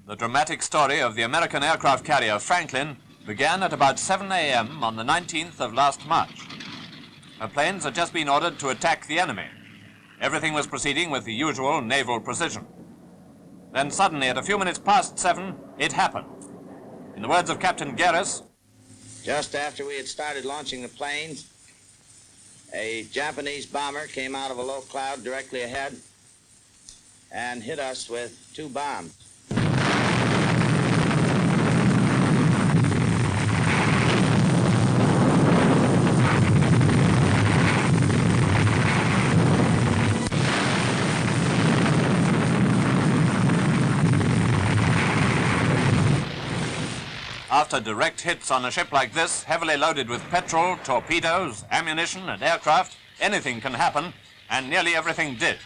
The dramatic story of the American aircraft carrier Franklin began at about 7 a.m. on the 19th of last March. Her planes had just been ordered to attack the enemy. Everything was proceeding with the usual naval precision. Then suddenly, at a few minutes past 7, it happened. In the words of Captain Gehres, just after we had started launching the planes, a Japanese bomber came out of a low cloud directly ahead and hit us with 2 bombs. After direct hits on a ship like this, heavily loaded with petrol, torpedoes, ammunition, and aircraft, anything can happen, and nearly everything did.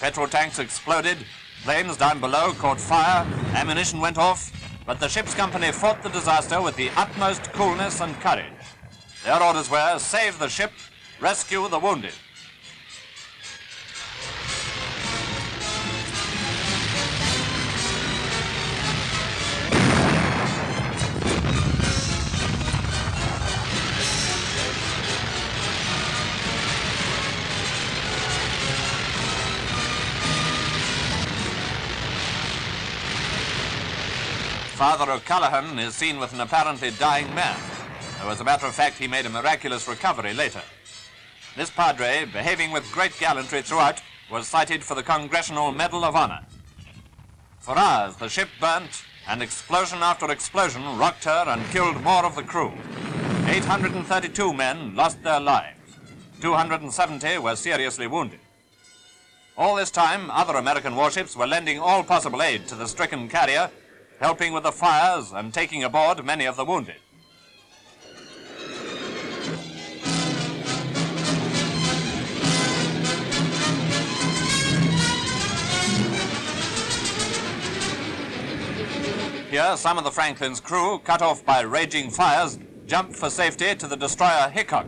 Petrol tanks exploded, planes down below caught fire, ammunition went off, but the ship's company fought the disaster with the utmost coolness and courage. Their orders were, save the ship, rescue the wounded. Father O'Callaghan is seen with an apparently dying man, though as a matter of fact he made a miraculous recovery later. This padre, behaving with great gallantry throughout, was cited for the Congressional Medal of Honor. For hours the ship burnt, and explosion after explosion rocked her and killed more of the crew. 832 men lost their lives. 270 were seriously wounded. All this time, other American warships were lending all possible aid to the stricken carrier, helping with the fires and taking aboard many of the wounded. Here, some of the Franklin's crew, cut off by raging fires, jumped for safety to the destroyer Hickock.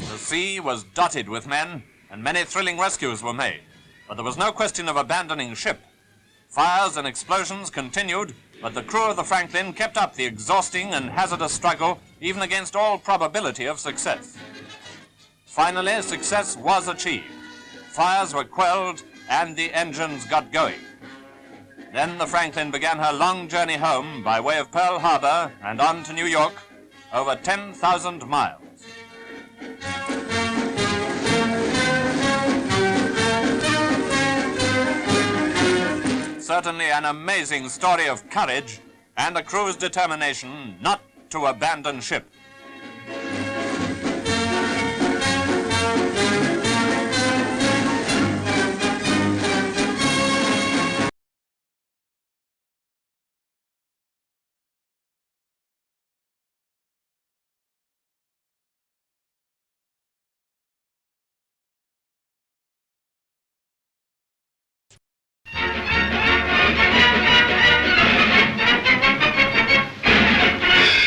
The sea was dotted with men, and many thrilling rescues were made, but there was no question of abandoning ship. Fires and explosions continued, but the crew of the Franklin kept up the exhausting and hazardous struggle, even against all probability of success. Finally, success was achieved. Fires were quelled, and the engines got going. Then the Franklin began her long journey home by way of Pearl Harbor and on to New York, over 10,000 miles. Certainly an amazing story of courage and a crew's determination not to abandon ship.